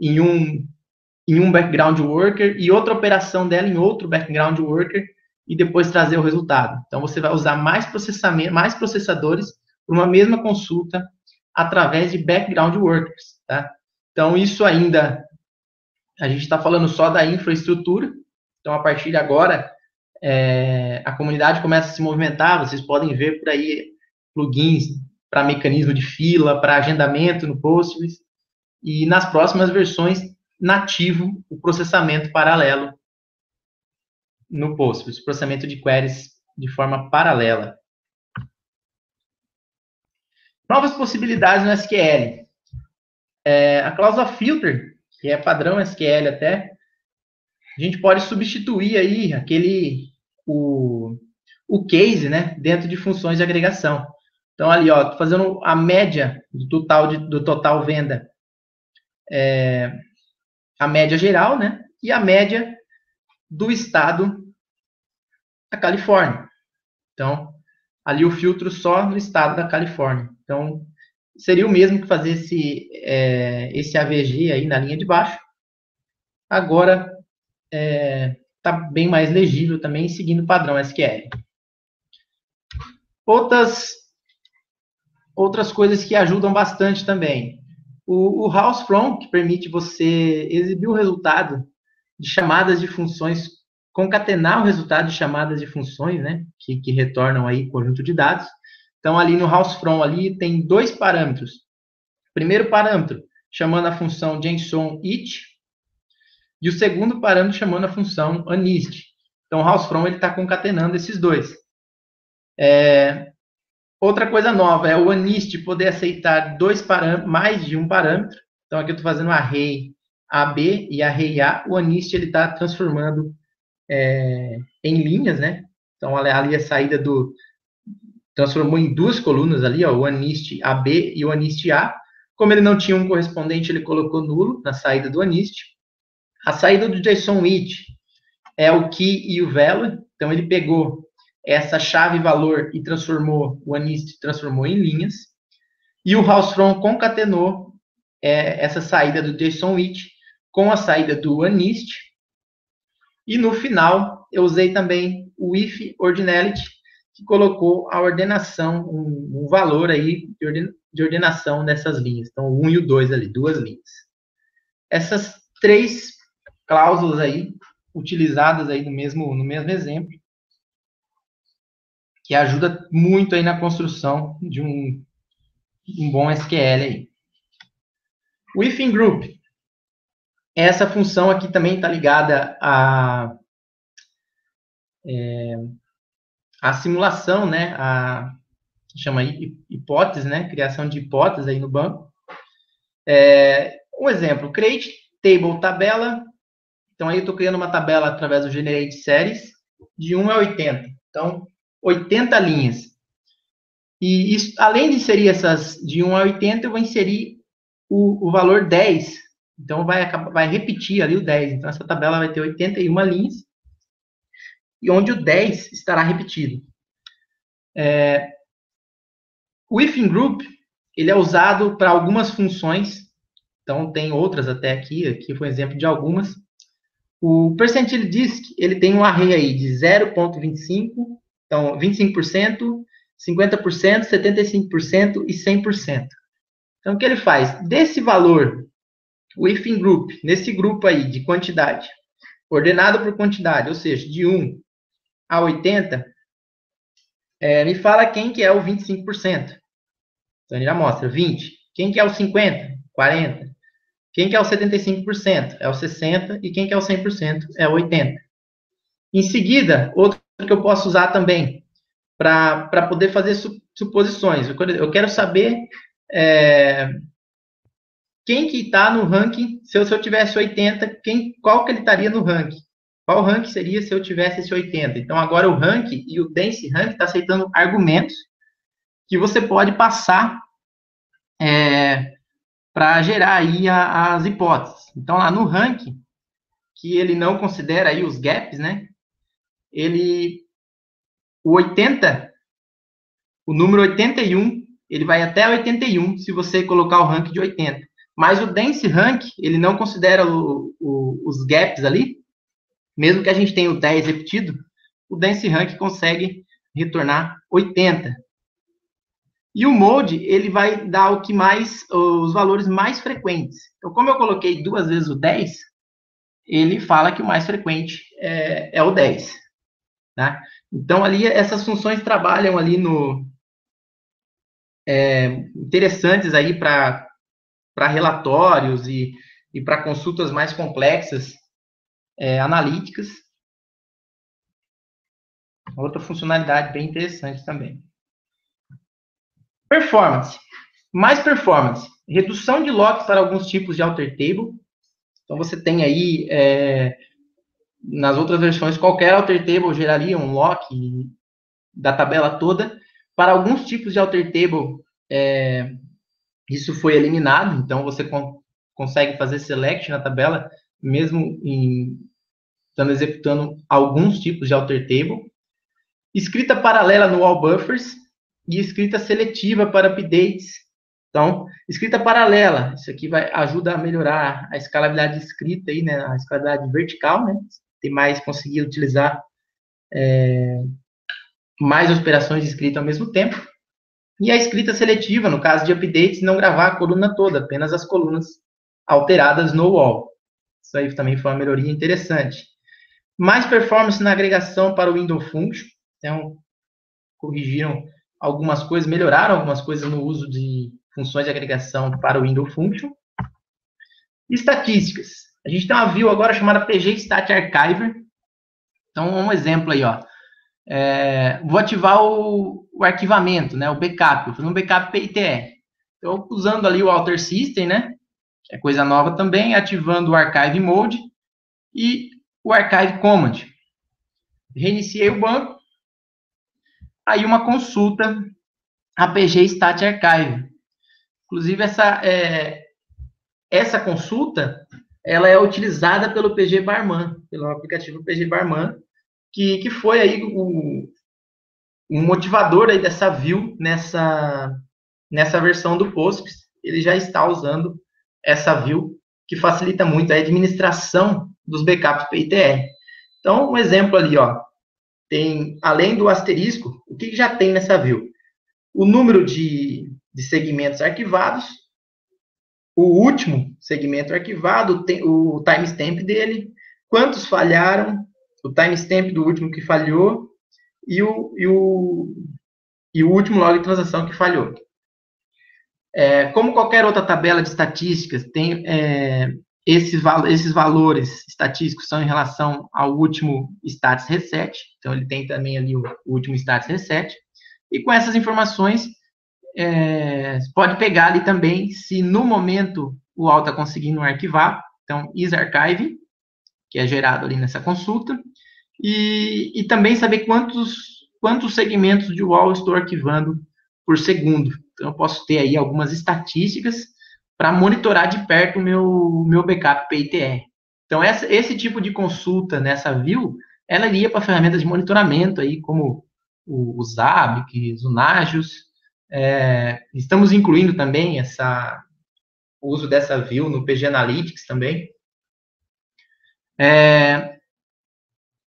em um background worker e outra operação dela em outro background worker e depois trazer o resultado. Então você vai usar mais processadores para uma mesma consulta através de background workers, tá? Então isso ainda a gente está falando só da infraestrutura. Então a partir de agora a comunidade começa a se movimentar, vocês podem ver por aí plugins para mecanismo de fila, para agendamento no Postgres, e nas próximas versões, nativo o processamento paralelo no Postgres, processamento de queries de forma paralela. Novas possibilidades no SQL. A cláusula filter, que é padrão SQL até, a gente pode substituir aí o case, né, dentro de funções de agregação. Então, ali, ó, tô fazendo a média do total venda, a média geral, né, e a média do estado da Califórnia. Então, ali o filtro só no estado da Califórnia. Então, seria o mesmo que fazer esse AVG aí na linha de baixo. Agora, está bem mais legível também, seguindo o padrão SQL. Outras coisas que ajudam bastante também. O house from, que permite você exibir o resultado de chamadas de funções, concatenar o resultado de chamadas de funções, né, que retornam aí conjunto de dados. Então, ali no house from, ali tem dois parâmetros. Primeiro parâmetro, chamando a função JSON each, e o segundo parâmetro chamando a função unist. Então, o house from está concatenando esses dois. Outra coisa nova é o unist poder aceitar mais de um parâmetro. Então, aqui eu estou fazendo array AB e array A. O unist está transformando em linhas, né? Então, ali a saída transformou em duas colunas ali, ó, o unist AB e o unist A. Como ele não tinha um correspondente, ele colocou nulo na saída do anist. A saída do JSON with é o key e o value. Então, ele pegou essa chave valor e transformou o anist transformou em linhas. E o house from concatenou essa saída do JSON with com a saída do anist. E no final, eu usei também o if ordinality, que colocou a ordenação, um valor aí de ordenação dessas linhas. Então, o 1 e o 2 ali, duas linhas. Essas três cláusulas aí, utilizadas aí no mesmo exemplo, que ajuda muito aí na construção de um bom SQL aí. O if in group, essa função aqui também está ligada a simulação, né? Chama hipótese, né? Criação de hipóteses aí no banco. Um exemplo, create table tabela. Então, aí eu estou criando uma tabela através do generate series de 1 a 80. Então, 80 linhas. E isso, além de inserir essas de 1 a 80, eu vou inserir o valor 10. Então, vai repetir ali o 10. Então, essa tabela vai ter 81 linhas, e onde o 10 estará repetido. O if in group, ele é usado para algumas funções. Então, tem outras até aqui foi um exemplo de algumas. O percentile disk, ele tem um array aí de 0,25, então 25%, 50%, 75% e 100%. Então, o que ele faz? Desse valor, o if in group, nesse grupo aí de quantidade, ordenado por quantidade, ou seja, de 1 a 80, me fala quem que é o 25%. Então, ele já mostra 20. Quem que é o 50%? 40%. Quem que é o 75%? É o 60%. E quem que é o 100%? É o 80%. Em seguida, outro que eu posso usar também, para poder fazer suposições. Eu quero saber quem que está no ranking, se eu tivesse 80, qual que ele estaria no ranking? Qual ranking seria se eu tivesse esse 80? Então, agora o ranking e o dense ranking está aceitando argumentos que você pode passar para gerar aí as hipóteses. Então, lá no ranking, que ele não considera aí os gaps, né? O 80, o número 81, ele vai até 81 se você colocar o rank de 80. Mas o dense rank, ele não considera os gaps ali, mesmo que a gente tenha o 10 repetido, o dense rank consegue retornar 80. E o mode, ele vai dar os valores mais frequentes. Então, como eu coloquei duas vezes o 10, ele fala que o mais frequente é o 10. Tá? Então, ali, essas funções trabalham ali interessantes aí para relatórios e para consultas mais complexas, analíticas. Outra funcionalidade bem interessante também. Performance. Mais performance. Redução de locks para alguns tipos de alter table. Então, você tem aí, nas outras versões, qualquer alter table geraria um lock da tabela toda. Para alguns tipos de alter table, isso foi eliminado. Então, você consegue fazer select na tabela, mesmo estando executando alguns tipos de alter table. Escrita paralela no all buffers e escrita seletiva para updates. Então, escrita paralela, isso aqui ajuda a melhorar a escalabilidade de escrita aí, né, a escalabilidade vertical, né, conseguir utilizar mais operações de escrita ao mesmo tempo. E a escrita seletiva, no caso de updates, não gravar a coluna toda, apenas as colunas alteradas no wall. Isso aí também foi uma melhoria interessante. Mais performance na agregação para o window function. Então, corrigiram algumas coisas, melhoraram algumas coisas no uso de funções de agregação para o window function. Estatísticas. A gente tem uma view agora chamada PG Stat Archiver. Então, um exemplo aí, ó. Vou ativar o arquivamento, né, o backup. Vou fazer um backup PITE. Então, usando ali o Alter System, né, que é coisa nova também, ativando o Archive Mode e o Archive Command. Reiniciei o banco. Aí uma consulta a PG Stat Archive. Inclusive, essa consulta, ela é utilizada pelo PG Barman, pelo aplicativo PG Barman, que foi aí um motivador aí dessa view nessa versão do Postgres. Ele já está usando essa view, que facilita muito a administração dos backups PITR. Então, um exemplo ali, ó, tem, além do asterisco, o que já tem nessa view? O número de segmentos arquivados, o último segmento arquivado, o timestamp dele, quantos falharam, o timestamp do último que falhou e o último log de transação que falhou. Como qualquer outra tabela de estatísticas, tem esses valores estatísticos são em relação ao último status reset, então ele tem também ali o último status reset, e com essas informações, pode pegar ali também, se no momento o UOL está conseguindo arquivar, então isarchive, que é gerado ali nessa consulta, e também saber quantos segmentos de UOL estou arquivando por segundo. Então, eu posso ter aí algumas estatísticas para monitorar de perto o meu backup PITR. Então, esse tipo de consulta nessa view, ela iria para ferramentas de monitoramento, aí, como o Zabbix, o Nagios. Estamos incluindo também o uso dessa view no PG Analytics também.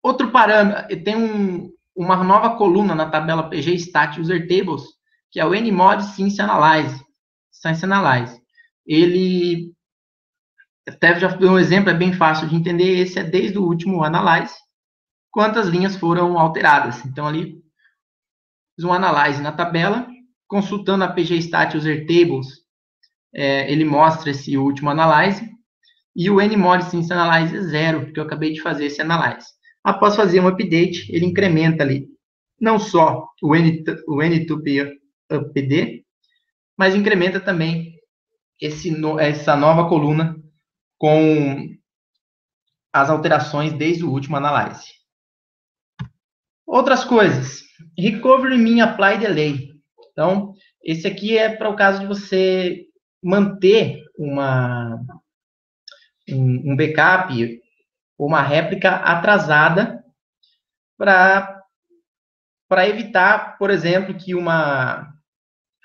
Outro parâmetro, tem uma nova coluna na tabela PG Stat User Tables, que é o NMOD Science Analyze. Ele, até já deu um exemplo, é bem fácil de entender, esse é desde o último Analyze, quantas linhas foram alteradas. Então, ali, fiz um Analyze na tabela, consultando a PG Stat User Tables, ele mostra esse último Analyze, e o NMOD Science Analyze é 0, porque eu acabei de fazer esse Analyze. Após fazer um update, ele incrementa ali, não só o N2P upd, mas incrementa também essa nova coluna com as alterações desde o último Analyze. Outras coisas, Recovery Mean Apply Delay. Então, esse aqui é para o caso de você manter um backup ou uma réplica atrasada para evitar, por exemplo, que uma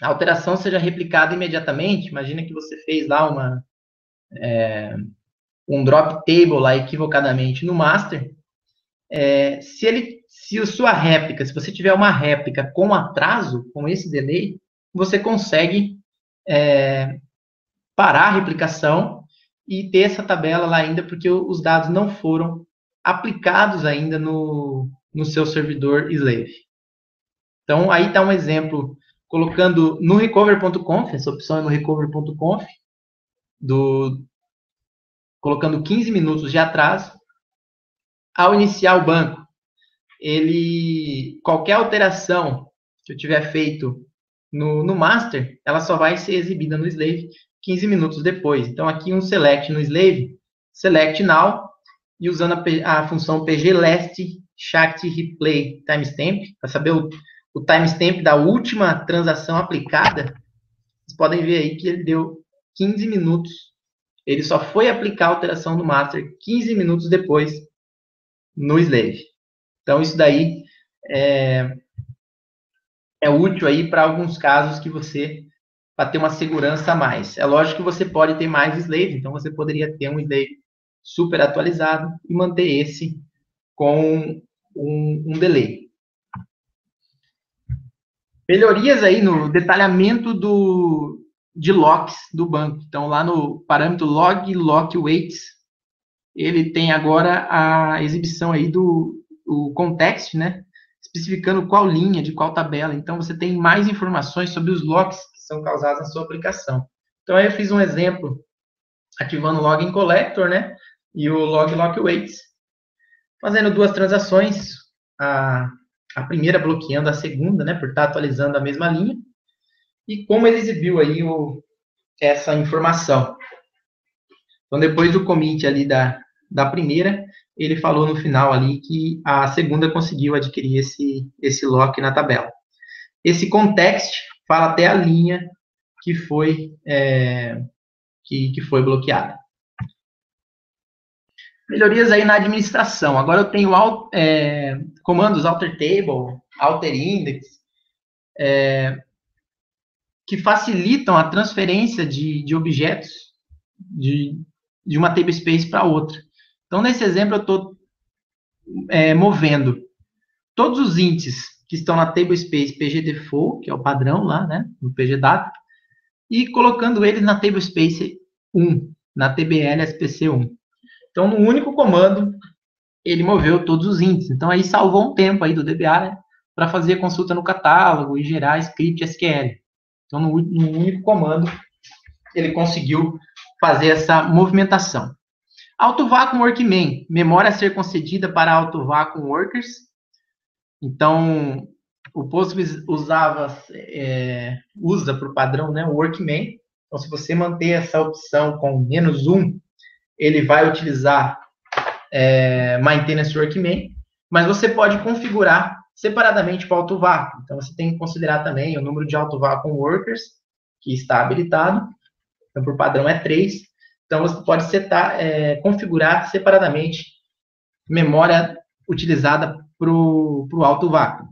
alteração seja replicada imediatamente. Imagina que você fez lá um drop table lá equivocadamente no master. Se a sua réplica, se você tiver uma réplica com atraso, com esse delay, você consegue parar a replicação e ter essa tabela lá ainda, porque os dados não foram aplicados ainda no seu servidor slave. Então, aí está um exemplo, colocando no recover.conf, essa opção é no recover.conf, colocando 15 minutos de atraso. Ao iniciar o banco, qualquer alteração que eu tiver feito no master, ela só vai ser exibida no slave 15 minutos depois. Então, aqui um select no slave, select now, e usando a função pg last shakt replay timestamp, para saber o timestamp da última transação aplicada, vocês podem ver aí que ele deu 15 minutos. Ele só foi aplicar a alteração do master 15 minutos depois no slave. Então, isso daí é útil aí para alguns casos que para ter uma segurança a mais. É lógico que você pode ter mais slave, então você poderia ter um slave super atualizado e manter esse com um delay. Melhorias aí no detalhamento de locks do banco. Então, lá no parâmetro log lock weights, ele tem agora a exibição aí do context, né? Especificando qual linha, de qual tabela. Então, você tem mais informações sobre os locks que são causados na sua aplicação. Então, aí eu fiz um exemplo ativando o login collector, né? E o log lock weights, fazendo duas transações, a primeira bloqueando a segunda, né? Por estar atualizando a mesma linha. E como ele exibiu aí essa informação. Então, depois do commit ali da primeira, ele falou no final ali que a segunda conseguiu adquirir esse lock na tabela. Esse context fala até a linha que foi bloqueada. Melhorias aí na administração. Agora eu tenho comandos alter table, alter index, que facilitam a transferência de objetos de uma table space para outra. Então, nesse exemplo, eu estou movendo todos os índices que estão na table space pgdefault, que é o padrão lá, né, no pgdata, e colocando eles na table space 1, na tbl spc1. Então, no único comando, ele moveu todos os índices. Então, aí salvou um tempo aí do DBA, né, para fazer a consulta no catálogo e gerar script SQL. Então, no único comando, ele conseguiu fazer essa movimentação. Auto-Vacuum Workman, memória a ser concedida para Auto-Vacuum Workers. Então, o Postgres usa por padrão, né, o Workman. Então, se você manter essa opção com -1, ele vai utilizar Maintenance Workman, mas você pode configurar separadamente para o Auto-Vacuum. Então, você tem que considerar também o número de Auto-Vacuum Workers que está habilitado. Então, por padrão é 3. Então, você pode configurar separadamente memória utilizada para o Auto-Vacuum.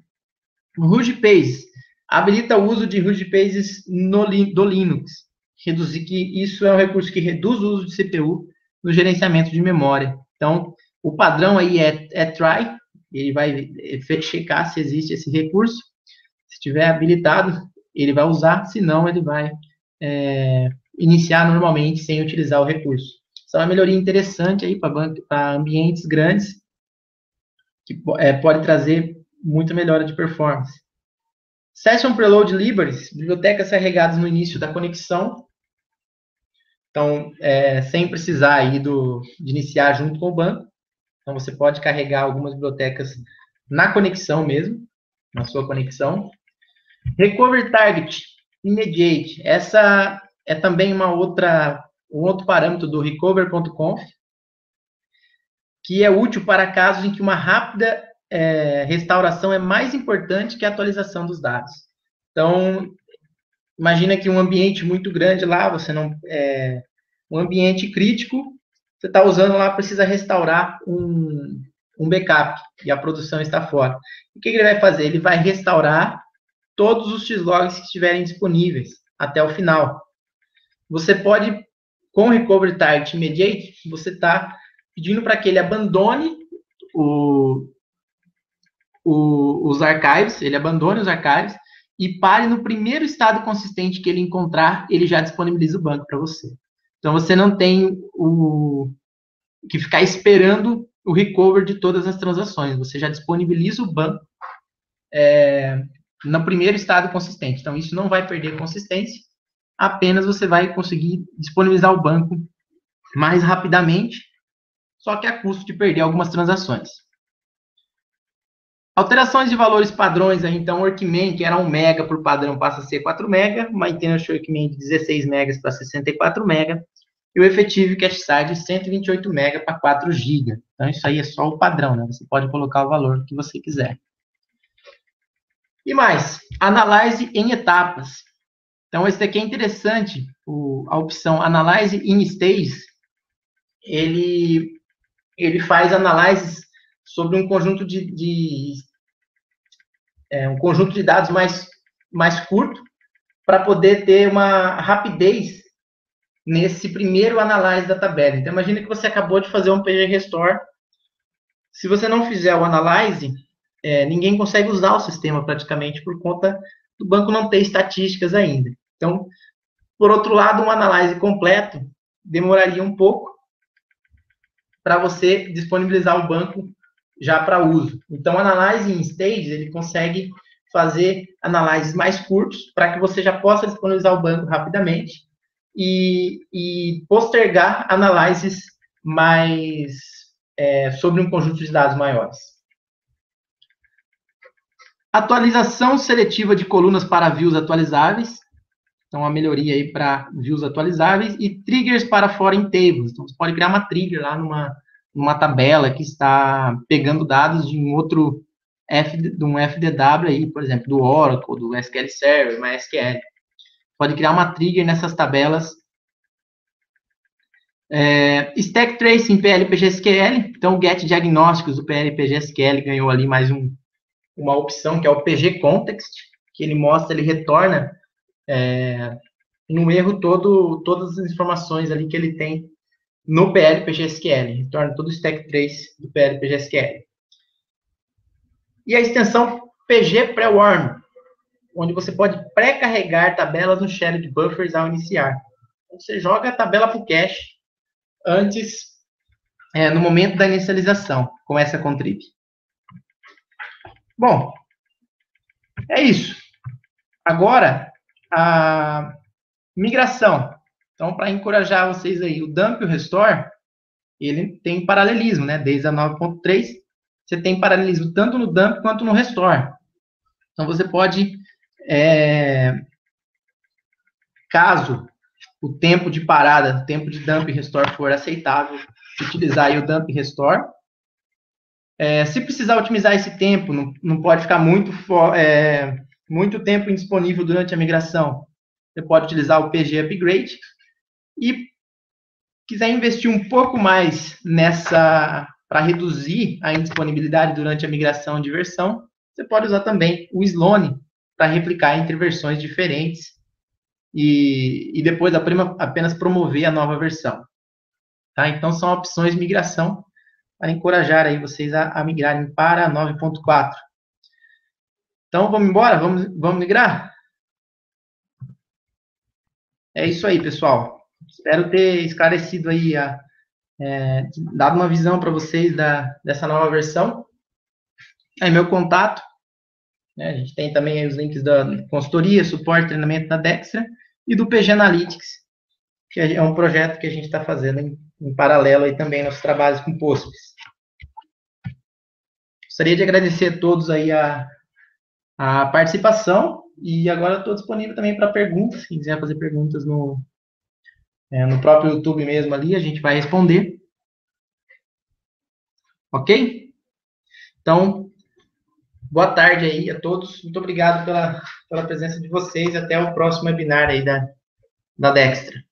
No RUGPages, habilita o uso de RUGPages do Linux. Que isso é um recurso que reduz o uso de CPU no gerenciamento de memória. Então, o padrão aí é try, ele vai checar se existe esse recurso. Se estiver habilitado, ele vai usar, se não, ele vai iniciar normalmente sem utilizar o recurso. Isso é uma melhoria interessante aí para ambientes grandes, que pode trazer muita melhora de performance. Session Preload Libraries, bibliotecas carregadas no início da conexão. Então, sem precisar aí de iniciar junto com o banco. Então, você pode carregar algumas bibliotecas na conexão mesmo, na sua conexão. Recover Target Immediate. Essa é também um outro parâmetro do recover.conf, que é útil para casos em que uma rápida restauração é mais importante que a atualização dos dados. Então, imagina que um ambiente muito grande lá, um ambiente crítico, você está usando lá, precisa restaurar um backup, e a produção está fora. O que ele vai fazer? Ele vai restaurar todos os xlogs que estiverem disponíveis até o final. Você pode, com o Recovery Target Immediate, você está pedindo para que ele abandone os archives, ele abandone os archives e pare no primeiro estado consistente que ele encontrar, ele já disponibiliza o banco para você. Então, você não tem que ficar esperando o recover de todas as transações, você já disponibiliza o banco no primeiro estado consistente. Então, isso não vai perder consistência, apenas você vai conseguir disponibilizar o banco mais rapidamente, só que a custo de perder algumas transações. Alterações de valores padrões, então, Workman, que era 1 mega por padrão, passa a ser 4 mega, Maintenance Workman de 16 megas para 64 mega, e o Effective Cache Size de 128 mega para 4 GB. Então, isso aí é só o padrão, né? Você pode colocar o valor que você quiser. E mais, Analyze em etapas. Então, esse daqui é interessante, a opção Analyze in Stages, ele faz análises sobre um conjunto de dados mais curto, para poder ter uma rapidez nesse primeiro analyze da tabela. Então, imagine que você acabou de fazer um PG Restore. Se você não fizer o analyze, ninguém consegue usar o sistema praticamente, por conta do banco não ter estatísticas ainda. Então, por outro lado, um analyze completo demoraria um pouco para você disponibilizar o banco já para uso. Então, o Analyze in Stage, ele consegue fazer análises mais curtos para que você já possa disponibilizar o banco rapidamente e postergar análises mais sobre um conjunto de dados maiores. Atualização seletiva de colunas para views atualizáveis. Então, uma melhoria aí para views atualizáveis e triggers para foreign tables. Então, você pode criar uma trigger lá numa tabela que está pegando dados de um FDW aí, por exemplo, do Oracle, do SQL Server, MySQL. pode criar uma trigger nessas tabelas. Stack Tracing PL/PGSQL, então o Get Diagnósticos do PL/PGSQL ganhou ali mais uma opção, que é o PG Context, que ele mostra, ele retorna no erro todas as informações ali que ele tem no PL/PGSQL, retorna todo o Stack Trace do PL/PGSQL. E a extensão PG Pre-Warm, onde você pode pré-carregar tabelas no shared buffers ao iniciar. Você joga a tabela para o cache antes, no momento da inicialização, com essa contrib. Bom, é isso. Agora, a migração. Então, para encorajar vocês aí, o dump e o restore, ele tem paralelismo, né? Desde a 9.3, você tem paralelismo tanto no dump quanto no restore. Então, você pode, caso o tempo de parada, tempo de dump e restore for aceitável, utilizar aí o dump e restore. Se precisar otimizar esse tempo, não pode ficar muito tempo indisponível durante a migração, você pode utilizar o PG Upgrade. E quiser investir um pouco mais para reduzir a indisponibilidade durante a migração de versão, você pode usar também o Sloan para replicar entre versões diferentes e depois apenas promover a nova versão. Tá? Então, são opções de migração para encorajar aí vocês a migrarem para a 9.4. Então, vamos embora? Vamos migrar? É isso aí, pessoal. Espero ter esclarecido aí, dado uma visão para vocês dessa nova versão. Aí, meu contato. A gente tem também os links da consultoria, suporte, treinamento da Dextra e do PG Analytics, que é um projeto que a gente está fazendo em paralelo aí também nos trabalhos com Postgres. Gostaria de agradecer a todos aí a participação e agora estou disponível também para perguntas. Quem quiser fazer perguntas no próprio YouTube mesmo ali, a gente vai responder. Ok? Então, boa tarde aí a todos. Muito obrigado pela presença de vocês. Até o próximo webinar aí da Dextra.